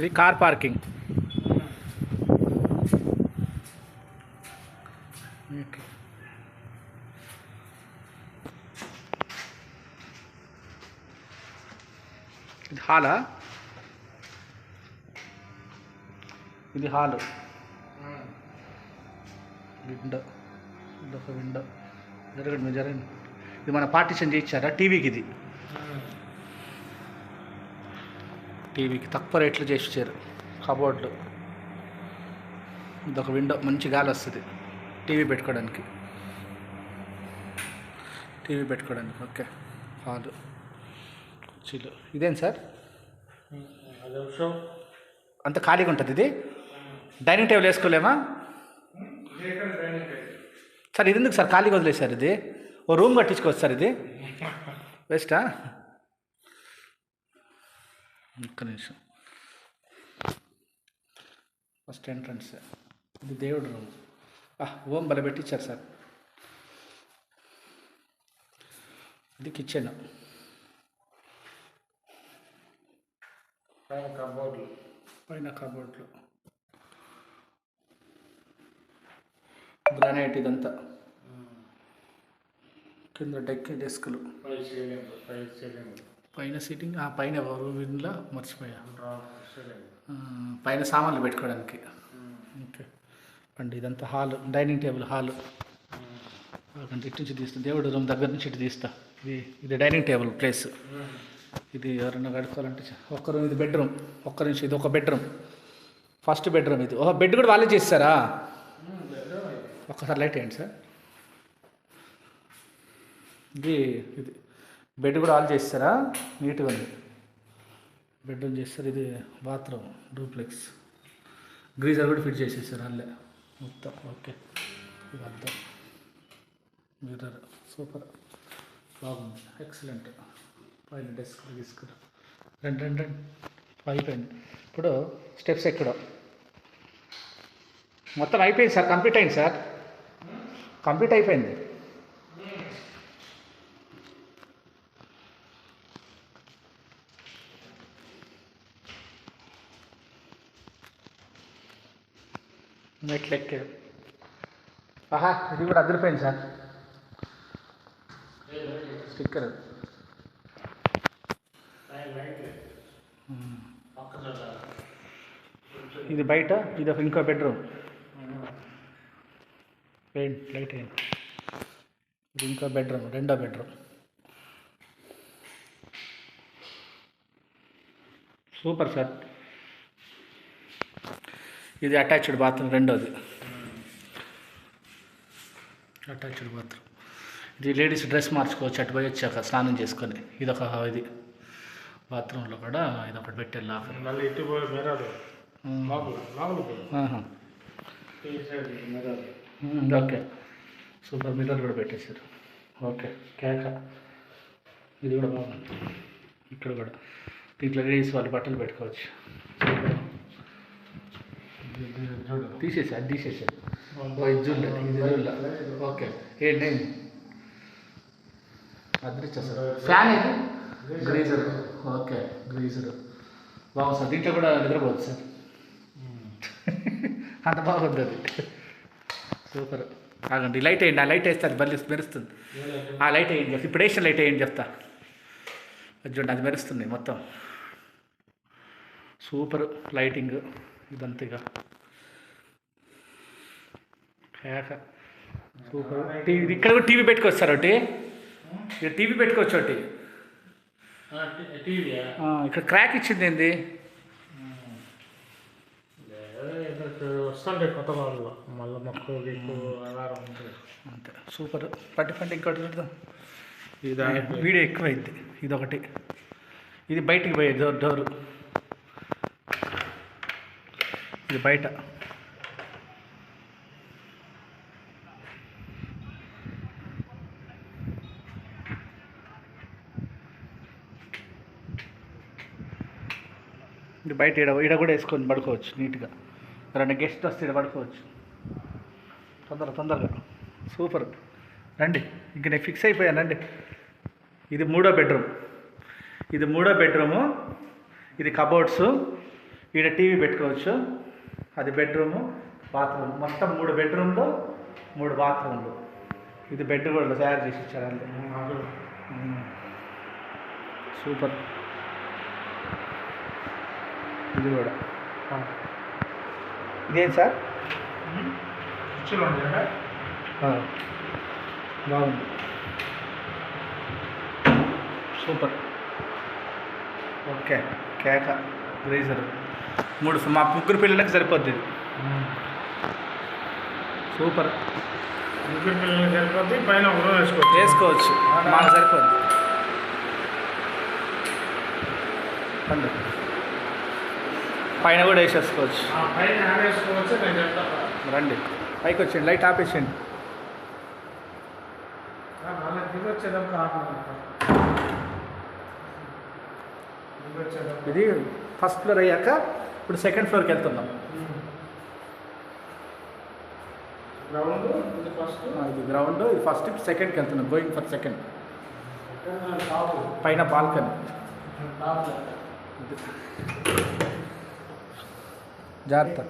ఇది car parking. ఇది హాలా? ఇది హాలు. విండో, ఇదొక విండో. జరగండి జరగండి. ఇది మన పార్టీషన్ చేయించారా టీవీకి? ఇది టీవీకి తక్కువ రేట్లు చేసి ఇచ్చారు. కబోర్డ్లు. ఇదొక విండో, మంచి గాలి వస్తుంది టీవీ పెట్టుకోవడానికి. ఓకే. హాలు, కుర్చీలు. ఇదేం సార్ అంత ఖాళీగా ఉంటుంది? ఇది డైనింగ్ టేబుల్ వేసుకోలేమా సార్? ఇది ఎందుకు సార్ ఖాళీగా వదిలేశారు? ఇది ఓ రూమ్ కట్టించుకోవచ్చు సార్. ఇది బెస్టా? ఒక్క నిమిషం. First entrance. ఇది దేవుడు రూమ్. ఓం బల పెట్టించారు సార్. ఇది కిచెన్. పైన కబోర్డ్లు, గ్రానైట్. ఇదంతా కింద డెస్క్లు, పైన సీటింగ్. పైన రూమ్లో మర్చిపోయా, పైన సామాన్లు పెట్టుకోవడానికి. ఓకే అండి. ఇదంతా హాల్, డైనింగ్ టేబుల్ హాలు. అంటే ఇటు నుంచి తీస్తా, దేవుడు రూమ్ దగ్గర నుంచి ఇటు తీస్తా. ఇది డైనింగ్ టేబుల్ ప్లేస్. ఇది ఎవరైనా కడుక్కోవాలంటే ఒక్క రూమ్. ఇది బెడ్రూమ్. ఒక్క నుంచి ఇది ఒక బెడ్రూమ్, ఫస్ట్ బెడ్రూమ్. ఇది బెడ్ కూడా వాళ్ళే చేస్తారా? ఒక్కసారి లైట్ వేయండి సార్. ఇది బెడ్ కూడా వాళ్ళు చేస్తారా? నీట్గా ఉంది. బెడ్రూమ్ చేస్తారు. ఇది బాత్రూమ్, డూప్లెక్స్. గ్రీజర్ కూడా ఫిట్ చేసేస్తారు వాళ్ళే మొత్తం. ఓకే. ఇది అర్థం. మిర్రర్ సూపర్, బాగుంది, ఎక్సలెంట్. పైన డెస్క్ తీసుకురా. రెండు అయిపోయింది. ఇప్పుడు స్టెప్స్ ఎక్కడం మొత్తం అయిపోయింది సార్. కంప్లీట్ అయింది సార్. కంప్లీట్ అయిపోయింది. మెట్లు ఎక్కారు. ఇది కూడా అదిరిపోయింది సార్. స్టిక్కర్. ఇది బయట. ఇది ఒక ఇంకో బెడ్రూమ్. లైట్ అయింది. ఇది ఇంకో బెడ్రూమ్, రెండో బెడ్రూమ్. Super sir. ఇది అటాచ్డ్ బాత్రూమ్, రెండోది అటాచ్డ్ బాత్రూమ్. ఇది లేడీస్ డ్రెస్ మార్చుకోవచ్చు అటు పోయి వచ్చాక స్నానం చేసుకొని. ఇదొక ఇది బాత్రూంలో కూడా ఇదొకటి పెట్టారు లాకర్. Okay super. మిర్రర్ కూడా పెట్టేశారు. ఓకే. కేక. ఇది కూడా బాగుంది. ఇక్కడ కూడా దీంట్లో లేడీస్ వాళ్ళు బట్టలు పెట్టుకోవచ్చు. తీసేసా, అది తీసేసారు. ఇది చూడలే. ఓకే. ఏంటి అదృష్టం సార్. ఫ్యాన్ ఇది గ్రీజర్. ఓకే గ్రీజర్ బాగుంది సార్. దీంట్లో కూడా నిద్రపోవచ్చు సార్. అంత బాగుంది అది. సూపర్. ఆగండి, లైట్ వేయండి. ఆ లైట్ వేస్తే అది మెరుస్తుంది. ఆ లైట్ వేయండి. ఇప్పుడు వేసిన లైట్ వేయండి చెప్తా. అది చూడండి, అది మెరుస్తుంది మొత్తం. సూపర్ లైటింగ్ ఇదంతగా. సూపర్. టీవీ ఇక్కడ కూడా టీవీ పెట్టుకోవచ్చు సార్. ఒకటి ఇక్కడ టీవీ పెట్టుకోవచ్చు. ఒకటి ఇక్కడ క్రాక్ ఇచ్చింది ఏంది? వస్తుంటే కొత్త వాళ్ళు మళ్ళీ మొక్కు ఆధారం ఉంటుంది అంతే. సూపర్. పట్టి ఇంకోటి చూద్దాం. ఇది వీడియో ఎక్కువైంది. ఇదొకటి. ఇది బయటికి పోయేది డోరు. ఇది బయట. ఇది బయట ఈడ కూడా వేసుకొని పడుకోవచ్చు నీట్గా. ఎవరైనా గెస్ట్ వస్తే ఈడ పడుకోవచ్చు తొందరగా. సూపర్. రండి, ఇంక నేను ఫిక్స్ అయిపోయానండి. ఇది మూడో బెడ్రూమ్. ఇది కబోర్డ్స్. ఈడ టీవీ పెట్టుకోవచ్చు. అది బెడ్రూము, బాత్రూమ్, మొత్తం 3 బెడ్రూమ్లు 3 బాత్రూమ్లు. ఇది బెడ్ కూడా తయారు చేసి ఇచ్చారండి. సూపర్. ఇది కూడా ఇదేం సార్? బాగుంది, సూపర్. ఓకే, కేక గ్రేజర్ 3 మా ముగ్గురు పిల్లలకి సరిపోద్ది ఇది. సూపర్. ముగ్గురు పిల్లలకి సరిపోద్ది. పైన ఒక రూమ్ వేసుకోవచ్చు. మాకు సరిపోద్ది. అండి పైన కూడా వేసేసుకోవచ్చు. పైన వేసుకోవచ్చు. నేను చెప్తాను రండి, పైకి వచ్చేయండి. లైట్ ఆపేసేయండి. దిగొచ్చేటప్పుడు ఇది ఫస్ట్ ఫ్లోర్ అయ్యాక ఇప్పుడు సెకండ్ ఫ్లోర్కి వెళ్తున్నాం. గ్రౌండ్ ఇది ఫస్ట్. ఇది గ్రౌండ్, ఇది ఫస్ట్, సెకండ్కి వెళ్తున్నాం. Going for second. పైన బాల్కనీ. జాగ్రత్త.